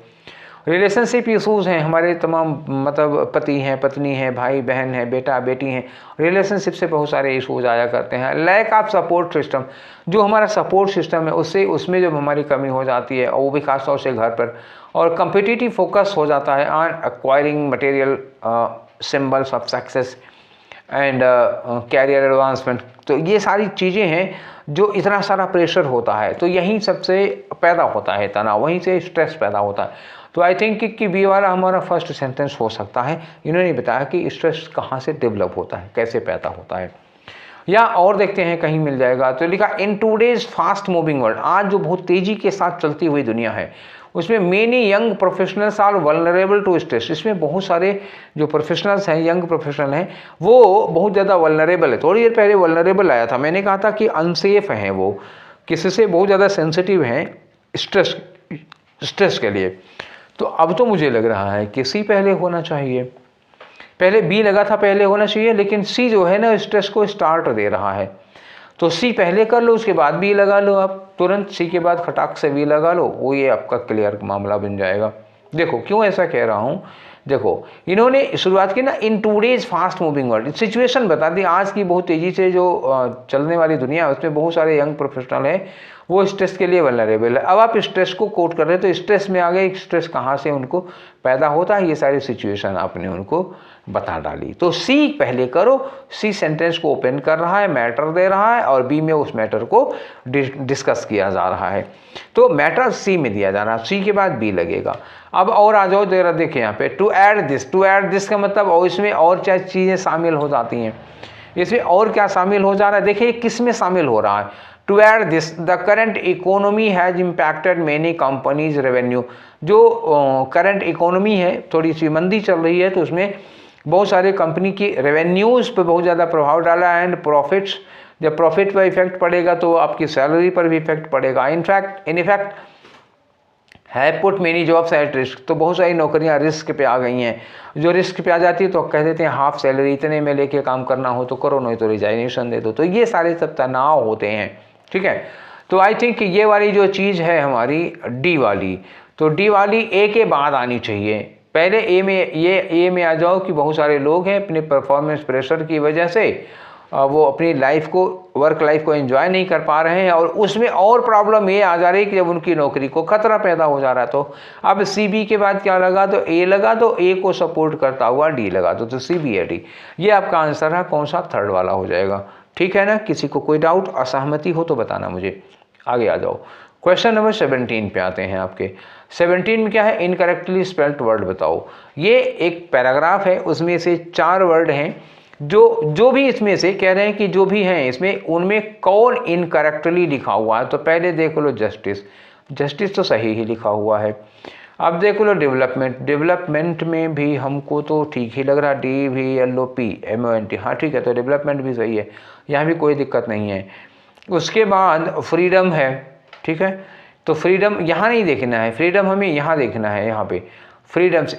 रिलेशनशिप इशूज़ हैं, हमारे तमाम मतलब पति हैं, पत्नी हैं, भाई बहन हैं, बेटा बेटी हैं, रिलेशनशिप से बहुत सारे इशूज आया करते हैं। लैक ऑफ सपोर्ट सिस्टम, जो हमारा सपोर्ट सिस्टम है उससे उसमें जब हमारी कमी हो जाती है, और वो भी खासतौर से घर पर। और कम्पिटिटिव फोकस हो जाता है on acquiring material symbols of success and career advancement. तो ये सारी चीज़ें हैं जो इतना सारा प्रेशर होता है, तो यहीं सबसे पैदा होता है तनाव, वहीं से स्ट्रेस पैदा होता है। तो आई थिंक कि बी वाला हमारा फर्स्ट सेंटेंस हो सकता है। इन्होंने बताया कि स्ट्रेस कहाँ से डेवलप होता है, कैसे पैदा होता है, या और देखते हैं कहीं मिल जाएगा। तो लिखा in today's fast moving world, आज जो बहुत तेज़ी के साथ चलती हुई दुनिया है उसमें many young professionals are vulnerable to stress, इसमें बहुत सारे जो प्रोफेशनल्स हैं, यंग प्रोफेशनल हैं, वो बहुत ज़्यादा वल्नरेबल है। थोड़ी देर पहले वल्नरेबल आया था, मैंने कहा था कि अनसेफ हैं, वो किसी से बहुत ज़्यादा सेंसिटिव हैं स्ट्रेस के लिए। तो अब तो मुझे लग रहा है कि सी पहले होना चाहिए, पहले बी लगा था पहले होना चाहिए, लेकिन सी जो है ना स्ट्रेस को स्टार्ट दे रहा है। तो सी पहले कर लो, उसके बाद बी लगा लो, आप तुरंत सी के बाद खटाक से बी लगा लो, वो ये आपका क्लियर मामला बन जाएगा। देखो क्यों ऐसा कह रहा हूँ, देखो इन्होंने शुरुआत की ना in today's fast moving world, situation बता दी आज की बहुत तेज़ी से जो चलने वाली दुनिया है उसमें बहुत सारे यंग प्रोफेशनल हैं वो स्ट्रेस के लिए वल्नरेबल है। अब आप स्ट्रेस को कोट कर रहे हैं तो स्ट्रेस में आ गए, स्ट्रेस कहाँ से उनको पैदा होता है, ये सारी सिचुएशन आपने उनको बता डाली। तो सी पहले करो, सी सेंटेंस को ओपन कर रहा है, मैटर दे रहा है, और बी में उस मैटर को डिस्कस किया जा रहा है। तो मैटर सी में दिया जा रहा है, सी के बाद बी लगेगा। अब और आ जाओ जरा देखें यहाँ पे, to add this, to add this का मतलब और इसमें और चाहे चीज़ें शामिल हो जाती हैं। इसमें और क्या शामिल हो जा रहा है, देखिए किस में शामिल हो रहा है। To add this the current economy has impacted many companies revenue. जो करंट इकोनॉमी है, थोड़ी सी मंदी चल रही है, तो उसमें बहुत सारे कंपनी की रेवेन्यूज़ पे बहुत ज़्यादा प्रभाव डाला है, एंड प्रॉफिट्स, जब प्रॉफिट पर इफेक्ट पड़ेगा तो आपकी सैलरी पर भी इफेक्ट पड़ेगा। इन इफेक्ट है put many jobs at risk, तो बहुत सारी नौकरियां रिस्क पे आ गई हैं। जो रिस्क पे आ जाती है तो कह देते हैं हाफ सैलरी इतने में लेके काम करना हो तो करो, नहीं तो रिजाइनेशन दे दो। तो ये सारे सब तनाव होते हैं, ठीक है। तो आई थिंक ये वाली जो चीज़ है हमारी डी वाली, तो डी वाली ए के बाद आनी चाहिए। पहले ए में, ये ए में आ जाओ कि बहुत सारे लोग हैं अपने परफॉर्मेंस प्रेशर की वजह से वो अपनी लाइफ को, वर्क लाइफ को एंजॉय नहीं कर पा रहे हैं, और उसमें और प्रॉब्लम ये आ जा रही है कि जब उनकी नौकरी को खतरा पैदा हो जा रहा है। तो अब सी बी के बाद क्या लगा, तो ए लगा, तो ए को सपोर्ट करता हुआ डी लगा दो, तो सी बी है डी। ये आपका आंसर है, कौन सा, थर्ड वाला हो जाएगा, ठीक है ना। किसी को कोई डाउट, असहमति हो तो बताना मुझे। आगे आ जाओ, क्वेश्चन नंबर 17 पे आते हैं आपके। 17 में क्या है, इनकरेक्टली स्पेल्ड वर्ड बताओ। ये एक पैराग्राफ है, उसमें से 4 वर्ड हैं, जो भी इसमें से कह रहे हैं कि जो भी हैं इसमें, उनमें कौन इनकरेक्टली लिखा हुआ है। तो पहले देख लो जस्टिस, जस्टिस तो सही ही लिखा हुआ है। अब देख लो डेवलपमेंट, डेवलपमेंट में भी हमको तो ठीक ही लग रहा है, DEVLOPMENT, हाँ ठीक है, तो डेवलपमेंट भी सही है, यहाँ भी कोई दिक्कत नहीं है। उसके बाद फ्रीडम है, ठीक है, तो फ्रीडम यहाँ नहीं देखना है, फ्रीडम हमें यहाँ देखना है, यहाँ पे फ्रीडम्स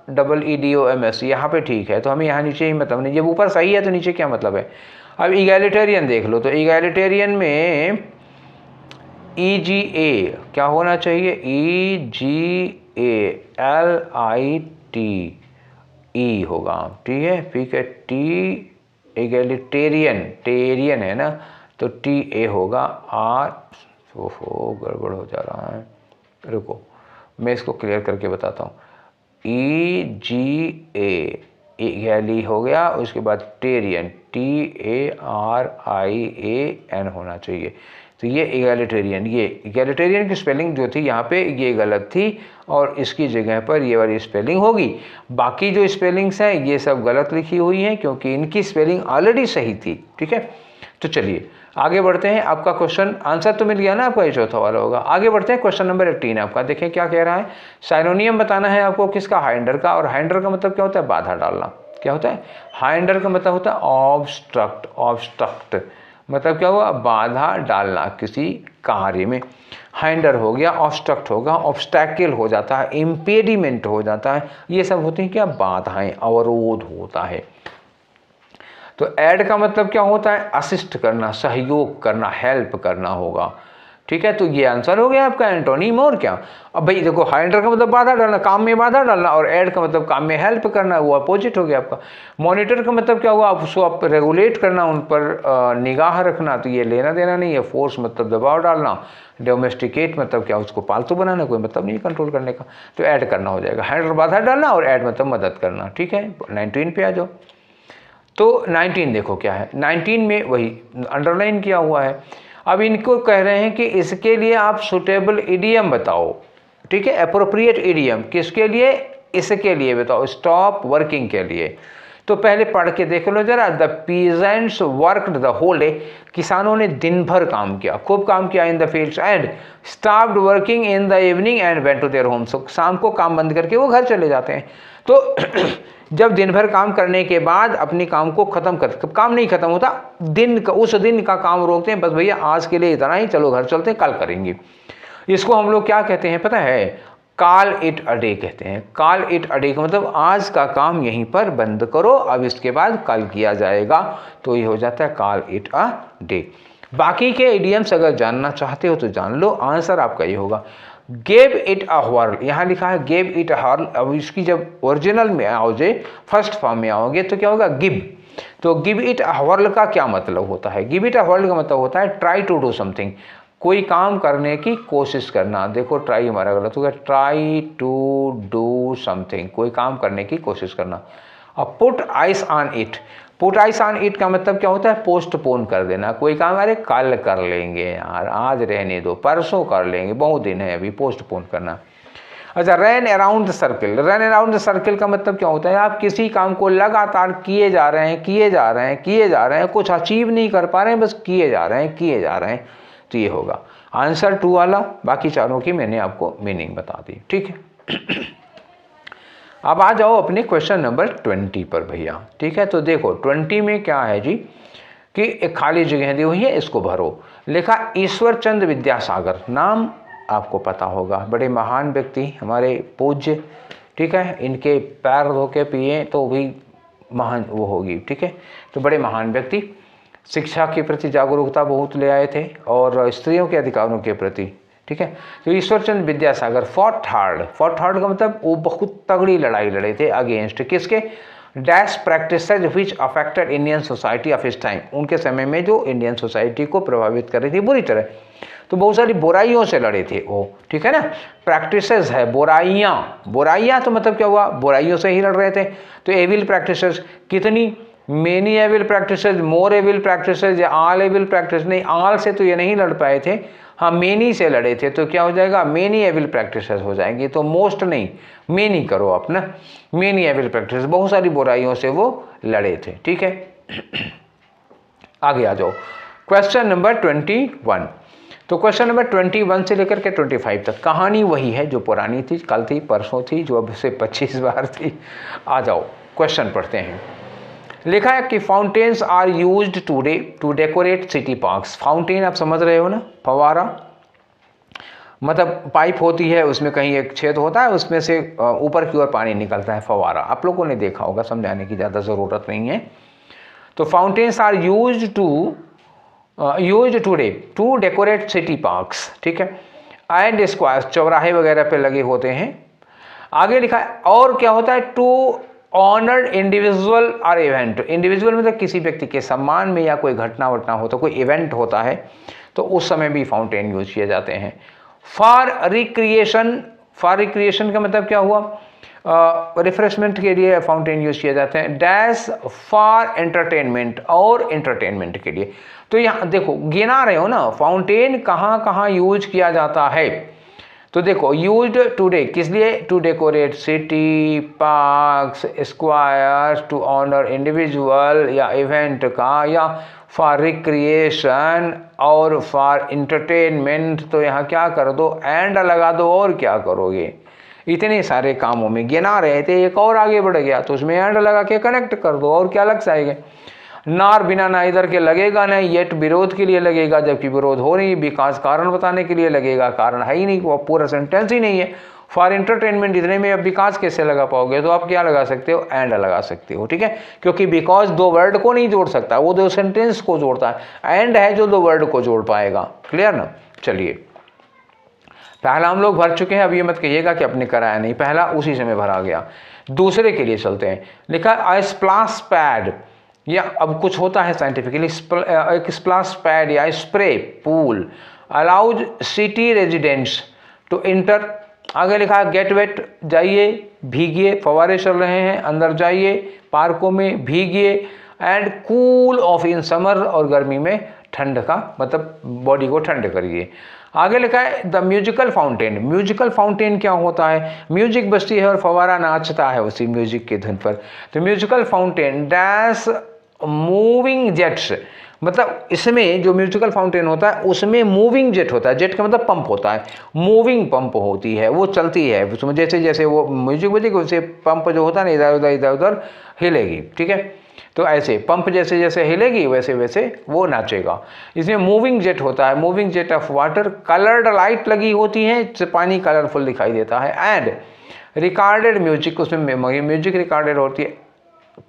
FREEDOMS, यहाँ पे ठीक है, तो हमें यहाँ नीचे ही मतलब नहीं, जब ऊपर सही है तो नीचे क्या मतलब है। अब इगैलिटेरियन देख लो, तो इगैलिटेरियन में EGA क्या होना चाहिए, EGALITE होगा, ठीक है, ठीक है, टी इगैलिटेरियन, टेरियन है ना, तो TA होगा, ओहो गड़बड़ हो जा रहा है, रुको मैं इसको क्लियर करके बताता हूँ। EGA इगैली हो गया, उसके बाद टेरियन TARIAN होना चाहिए, तो ये इगैलिटेरियन, ये इगैलिटेरियन की स्पेलिंग जो थी यहाँ पे ये गलत थी, और इसकी जगह पर ये वाली स्पेलिंग होगी। बाकी जो स्पेलिंग्स हैं ये सब गलत लिखी हुई हैं, क्योंकि इनकी स्पेलिंग ऑलरेडी सही थी, ठीक है। तो चलिए आगे बढ़ते हैं, आपका क्वेश्चन आंसर तो मिल गया ना आपका, ये चौथा वाला होगा। आगे बढ़ते हैं, क्वेश्चन नंबर 18 आपका, देखें क्या कह रहा है। साइनोनियम बताना है आपको किसका, हाइंडर का, और हाइंडर का मतलब क्या होता है, बाधा डालना। क्या होता है, हाइंडर का मतलब होता है ऑब्स्ट्रक्ट, ऑब्स्ट्रक्ट मतलब क्या हुआ, बाधा डालना किसी कार्य में। हाइंडर हो गया, ऑब्स्ट्रक्ट होगा, ऑब्स्टैकल हो जाता है, इम्पेडिमेंट हो जाता है, ये सब होती हैं क्या, बाधाएं, अवरोध होता है। तो ऐड का मतलब क्या होता है, असिस्ट करना, सहयोग करना, हेल्प करना होगा, ठीक है। तो ये आंसर हो गया आपका एंटोनिम, और क्या। अब भाई देखो, हाइंडर का मतलब बाधा डालना, काम में बाधा डालना, और ऐड का मतलब काम में हेल्प करना, वो अपोजिट हो गया आपका। मॉनिटर का मतलब क्या हुआ, आप उसको आप रेगुलेट करना, उन पर निगाह रखना, तो ये लेना देना नहीं है। फोर्स मतलब दबाव डालना, डोमेस्टिकेट मतलब क्या, उसको पालतू बनाना, कोई मतलब नहीं कंट्रोल करने का, तो ऐड करना हो जाएगा। हाइंडर बाधा डालना और ऐड मतलब मदद करना, ठीक है। 19 पे आ जाओ, तो 19 देखो क्या है, 19 में वही अंडरलाइन किया हुआ है। अब इनको कह रहे हैं कि इसके लिए आप सुटेबल इडियम बताओ, ठीक है, एप्रोप्रिएट इडियम किसके लिए, इसके लिए बताओ, स्टॉप वर्किंग के लिए। तो पहले पढ़ के देख लो जरा, the peasants worked the whole day, किसानों ने दिन भर काम किया, खूब काम किया, in the fields, and stopped working in the evening and went to their homes, शाम को काम बंद करके वो घर चले जाते हैं। तो जब दिन भर काम करने के बाद अपनी काम को खत्म कर, काम नहीं खत्म होता, दिन का, उस दिन का काम रोकते हैं, बस भैया आज के लिए इतना ही, चलो घर चलते हैं, कल करेंगे। इसको हम लोग क्या कहते हैं पता है, कॉल इट अ डे कहते हैं। कॉल इट अ डे का मतलब आज का काम यहीं पर बंद करो, अब इसके बाद कल किया जाएगा, तो ये हो जाता है कॉल इट अ डे। बाकी के इडियम्स अगर जानना चाहते हो तो जान लो, आंसर आपका ये होगा गेव इट अ व्हर्ल, यहाँ लिखा है गेव इट अ व्हर्ल। अब इसकी जब ओरिजिनल में आओगे, फर्स्ट फॉर्म में आओगे, तो क्या होगा, गिव। तो गिव इट अ व्हर्ल का क्या मतलब होता है, गिव इट अ व्हर्ल का मतलब होता है ट्राई टू डू समथिंग, कोई काम करने की कोशिश करना। देखो ट्राई हमारा गलत हो गया, ट्राई टू डू समथिंग, कोई काम करने की कोशिश करना। अब put ice on it, put ice on it का मतलब क्या होता है, पोस्टपोन कर देना, कोई काम अरे कल कर लेंगे यार, आज रहने दो, परसों कर लेंगे, बहुत दिन है अभी, पोस्टपोन करना। अच्छा, run around the circle. Run around the circle का मतलब क्या होता है? आप किसी काम को लगातार किए जा रहे हैं, किए जा रहे हैं, किए जा रहे हैं, कुछ अचीव नहीं कर पा रहे हैं, बस किए जा रहे हैं, किए जा रहे हैं, तो ये होगा आंसर 2 वाला। बाकी चारों की मैंने आपको मीनिंग बता दी, ठीक है। अब आ जाओ अपने क्वेश्चन नंबर 20 पर भैया, ठीक है। तो देखो 20 में क्या है जी कि एक खाली जगह दी हुई है, इसको भरो। लिखा ईश्वर चंद्र विद्यासागर, नाम आपको पता होगा, बड़े महान व्यक्ति हमारे पूज्य, ठीक है। इनके पैर धो के पिए तो भी महान वो होगी, ठीक है। तो बड़े महान व्यक्ति, शिक्षा के प्रति जागरूकता बहुत ले आए थे और स्त्रियों के अधिकारों के प्रति, ठीक है। तो ईश्वरचंद्र विद्यासागर फॉट हार्ड का मतलब वो बहुत तगड़ी लड़ाई लड़े थे अगेंस्ट किसके? Dash practices which affected Indian society of his time, उनके समय में जो इंडियन सोसाइटी को प्रभावित कर रही थी बुरी तरह। तो बहुत सारी बुराइयों से लड़े थे वो, ठीक है ना। प्रैक्टिसेस है बुराइयाँ तो मतलब क्या हुआ? बुराइयों से ही लड़ रहे थे। तो एविल प्रैक्टिसेस कितनी? मेनी एविल प्रैक्टिसेस, मोर एविल प्रैक्टिसेस या ऑल एविल प्रैक्टिस? नहीं, ऑल से तो ये नहीं लड़ पाए थे, हाँ मेनी से लड़े थे। तो क्या हो जाएगा? मेनी एविल प्रैक्टिसेस हो जाएंगी। तो मोस्ट नहीं, मेनी करो आप ना, मेनी एविल प्रैक्टिस, बहुत सारी बुराइयों से वो लड़े थे, ठीक है। आगे आ जाओ क्वेश्चन नंबर 21। तो क्वेश्चन नंबर 21 से लेकर के 25 तक कहानी वही है जो पुरानी थी, कल थी, परसों थी, जो अब से 25 बार थी। आ जाओ क्वेश्चन पढ़ते हैं। लिखा है कि fountains are used today to decorate city parks. Fountain आप समझ रहे हो ना, फवारा, मतलब पाइप होती है, उसमें कहीं एक छेद होता है, उसमें से ऊपर की ओर पानी निकलता है, फवारा। आप लोगों ने देखा होगा, समझाने की ज़्यादा ज़रूरत नहीं है। तो fountains are used today to decorate city parks, ठीक है, एंड स्क्वायर्स, चौराहे वगैरह पे लगे होते हैं। आगे लिखा है और क्या होता है? टू ऑनर्ड इंडिविजुअल और इवेंट। इंडिविजुअल मतलब किसी व्यक्ति के सम्मान में या कोई घटना वटना होता, कोई इवेंट होता है, तो उस समय भी फाउंटेन यूज किए जाते हैं। फॉर रिक्रिएशन का मतलब क्या हुआ? रिफ्रेशमेंट के लिए फाउंटेन यूज किए जाते हैं। डैश फॉर एंटरटेनमेंट, और एंटरटेनमेंट के लिए। तो यहाँ देखो गिना रहे हो ना, फाउंटेन कहाँ कहाँ यूज किया जाता है। तो देखो यूज्ड टुडे किस लिए? To decorate city parks, squares, to honour individual या इवेंट का, या फॉर रिक्रिएशन और फॉर इंटरटेनमेंट। तो यहाँ क्या कर दो? एंड लगा दो, और क्या करोगे? इतने सारे कामों में गिना रहे थे, एक और आगे बढ़ गया तो उसमें एंड लगा के कनेक्ट कर दो, और क्या लग जाएगा? नार बिना ना इधर के लगेगा नहीं, येट विरोध के लिए लगेगा, जबकि विरोध हो नहीं, विकास कारण बताने के लिए लगेगा, कारण है ही नहीं, वो पूरा सेंटेंस ही नहीं है। फॉर एंटरटेनमेंट इतने में अब विकास कैसे लगा पाओगे? तो आप क्या लगा सकते हो? एंड लगा सकते हो, ठीक है। क्योंकि बिकॉज दो वर्ड को नहीं जोड़ सकता, वो दो सेंटेंस को जोड़ता है, एंड है जो दो वर्ड को जोड़ पाएगा। क्लियर ना? चलिए पहला हम लोग भर चुके हैं, अब ये मत कहिएगा कि आपने कराया नहीं, पहला उसी समय भरा गया। दूसरे के लिए चलते हैं। लिखा है स्प्लैश पैड, या अब कुछ होता है साइंटिफिकली, एक स्प्लैश पैड या spray pool allows city residents to enter. आगे लिखा है गेट वेट, जाइए भीगिए, फवारे चल रहे हैं, अंदर जाइए पार्कों में भीगिए, and cool off in summer, और गर्मी में ठंड का मतलब बॉडी को ठंड करिए। आगे लिखा है the musical fountain. Musical fountain क्या होता है? म्यूजिक बजती है और फवारा नाचता है उसी म्यूजिक की धुन पर। तो musical fountain dash moving jets, मतलब इसमें जो म्यूजिकल फाउंटेन होता है उसमें मूविंग जेट होता है। जेट का मतलब पंप होता है, मूविंग पंप होती है, वो चलती है उसमें, जैसे जैसे वो म्यूजिक बजेगी वैसे पंप जो होता है ना इधर उधर हिलेगी, ठीक है। तो ऐसे पंप जैसे जैसे हिलेगी वैसे वैसे वो नाचेगा। इसमें मूविंग जेट होता है, moving jet of water, coloured light लगी होती है, इससे पानी कलरफुल दिखाई देता है। एंड रिकॉर्डेड म्यूजिक, उसमें म्यूजिक रिकॉर्डेड होती है,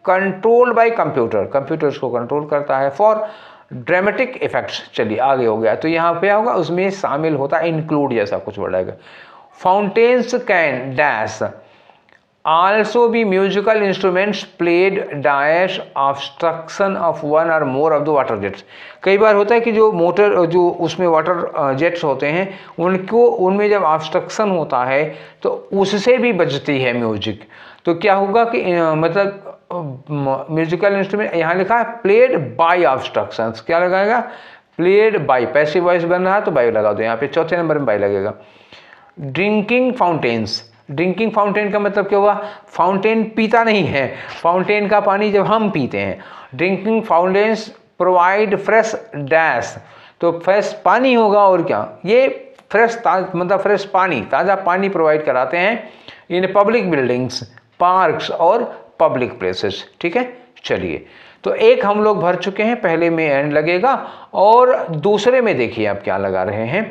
कंट्रोल्ड बाय कंप्यूटर, कंप्यूटर उसको कंट्रोल करता है। फॉर ड्रामेटिक इफेक्ट्स, चलिए आगे हो गया। तो यहाँ पे होगा उसमें शामिल होता है, इंक्लूड जैसा कुछ बढ़ेगा। Fountains can dash also be musical instruments played dash obstruction of one or more of the water jets. कई बार होता है कि जो मोटर जो उसमें वाटर जेट्स होते हैं उनको, उनमें जब ऑब्स्ट्रक्शन होता है तो उससे भी बजती है म्यूजिक। तो क्या होगा कि मतलब म्यूजिकल इंस्ट्रूमेंट, यहाँ लिखा है प्लेड बाय ऑब्स्ट्रक्शंस, क्या लगाएगा? प्लेड बाय, पैसिव वॉइस बन रहा है तो बाय लगा दो, यहाँ पे चौथे नंबर में बाय लगेगा। ड्रिंकिंग फाउंटेन्स, ड्रिंकिंग फाउंटेन का मतलब क्या हुआ, फाउंटेन पीता नहीं है, फाउंटेन का पानी जब हम पीते हैं। Drinking fountains provide fresh dash, तो फ्रेश पानी होगा और क्या, ये फ्रेश मतलब फ्रेश पानी, ताज़ा पानी प्रोवाइड कराते हैं इन पब्लिक बिल्डिंग्स, पार्क्स और पब्लिक प्लेसेस। ठीक है, चलिए तो एक हम लोग भर चुके हैं, पहले में एंड लगेगा और दूसरे में देखिए आप क्या लगा रहे हैं।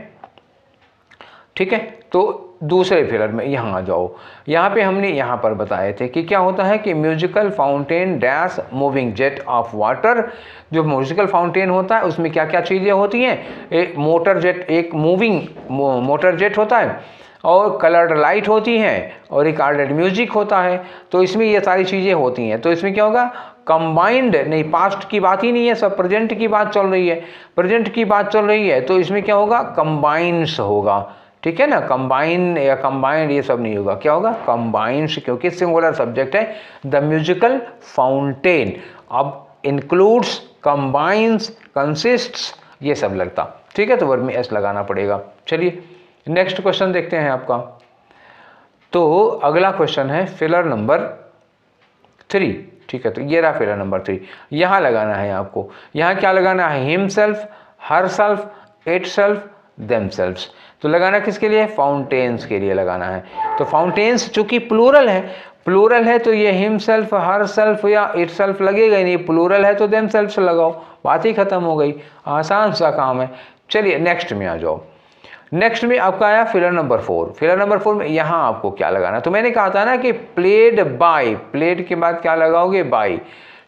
ठीक है, तो दूसरे फिगर में यहाँ आ जाओ। यहाँ पे हमने यहाँ पर बताए थे कि क्या होता है कि musical fountain dash moving jet of water. जो म्यूजिकल फाउंटेन होता है उसमें क्या क्या चीज़ें होती हैं, एक मोटर जेट, एक मूविंग मोटर जेट होता है और कलर्ड लाइट होती हैं और रिकॉर्डेड म्यूजिक होता है। तो इसमें ये सारी चीज़ें होती हैं। तो इसमें क्या होगा, कंबाइंड नहीं, पास्ट की बात ही नहीं है, सब प्रेजेंट की बात चल रही है, प्रेजेंट की बात चल रही है। तो इसमें क्या होगा, कंबाइंस होगा। ठीक है ना, कंबाइन या कंबाइंड ये सब नहीं होगा, क्या होगा, कंबाइंस, क्योंकि सिंगुलर सब्जेक्ट है। द म्यूजिकल फाउंटेन अब इंक्लूड्स, कंबाइंस, कंसिस्ट्स, ये सब लगता। ठीक है, तो वर्ड में एस लगाना पड़ेगा। चलिए नेक्स्ट क्वेश्चन देखते हैं आपका। तो अगला क्वेश्चन है फिलर नंबर 3। ठीक है, तो ये रहा फिलर नंबर 3। यहाँ लगाना है आपको, यहाँ क्या लगाना है, हिमसेल्फ, हरसेल्फ, इटसेल्फ, देमसेल्व्स। तो लगाना किसके लिए, फाउंटेन्स के लिए लगाना है। तो फाउंटेन्स चूंकि प्लूरल है तो ये हिमसेल्फ, हरसेल्फ या इटसेल्फ लगेगा ही नहीं, प्लूरल है तो देमसेल्व्स लगाओ, बात ही खत्म हो गई, आसान सा काम है। चलिए नेक्स्ट में आ जाओ। नेक्स्ट में आपका आया फिलर नंबर 4। फिलर नंबर 4 में यहाँ आपको क्या लगाना, तो मैंने कहा था ना कि प्लेड बाय, प्लेड के बाद क्या लगाओगे, बाय।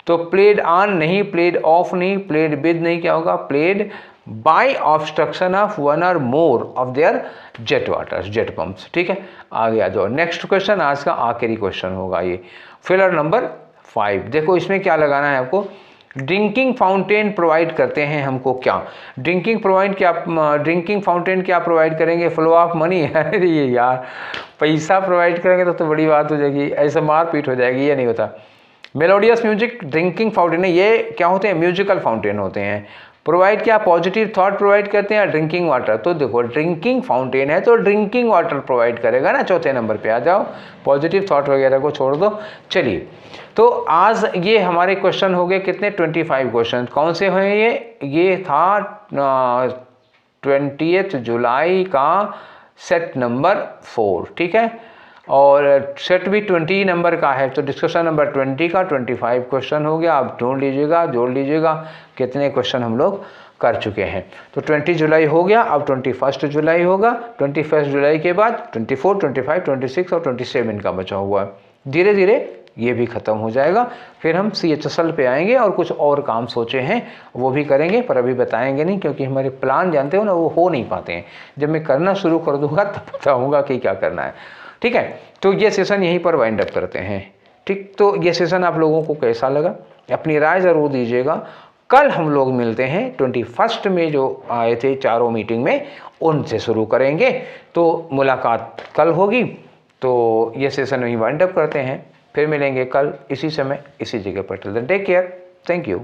तो प्लेड ऑन नहीं, प्लेड ऑफ नहीं, प्लेड विद नहीं, क्या होगा, played by obstruction of one or more of their jet waters, jet pumps. ठीक है, आगे आ जाओ। नेक्स्ट क्वेश्चन आज का आखिरी क्वेश्चन होगा ये, फिलर नंबर 5। देखो इसमें क्या लगाना है आपको, ड्रिंकिंग फाउंटेन प्रोवाइड करते हैं हमको क्या, ड्रिंकिंग फाउंटेन क्या प्रोवाइड करेंगे, फ्लो ऑफ मनी। अरे ये यार पैसा प्रोवाइड करेंगे तो बड़ी बात हो जाएगी, ऐसे मारपीट हो जाएगी, ये नहीं होता। मेलोडियस म्यूजिक ड्रिंकिंग फाउंटेन है, ये क्या होते हैं, म्यूजिकल फाउंटेन होते हैं। प्रोवाइड क्या, पॉजिटिव थॉट प्रोवाइड करते हैं, ड्रिंकिंग वाटर। तो देखो ड्रिंकिंग फाउंटेन है तो ड्रिंकिंग वाटर प्रोवाइड करेगा ना, चौथे नंबर पे आ जाओ, पॉजिटिव थॉट वगैरह को छोड़ दो। चलिए तो आज ये हमारे क्वेश्चन हो गए कितने, 25 क्वेश्चन। कौन से हैं ये था 20 जुलाई का सेट नंबर 4। ठीक है, और सेट भी 20 नंबर का है, तो डिस्कशन नंबर 20 का 25 क्वेश्चन हो गया। आप ढूंढ लीजिएगा, जोड़ लीजिएगा कितने क्वेश्चन हम लोग कर चुके हैं। तो 20 जुलाई हो गया, अब 21 जुलाई होगा। 21 जुलाई के बाद 24, 25, 26 और 27 का बचा हुआ है। धीरे धीरे ये भी ख़त्म हो जाएगा, फिर हम CHSL पे आएंगे और कुछ और काम सोचे हैं वो भी करेंगे, पर अभी बताएंगे नहीं क्योंकि हमारे प्लान जानते हो ना, वो हो नहीं पाते हैं। जब मैं करना शुरू कर दूंगा तब बताऊँगा कि क्या करना है। ठीक है, तो ये सेशन यहीं पर वाइंड अप करते हैं। ठीक, तो ये सेशन आप लोगों को कैसा लगा, अपनी राय ज़रूर दीजिएगा। कल हम लोग मिलते हैं 21 में, जो आए थे चारों मीटिंग में, उनसे शुरू करेंगे। तो मुलाकात कल होगी, तो ये सेशन वहीं वाइंड अप करते हैं। फिर मिलेंगे कल इसी समय इसी जगह पर। Take care, thank you.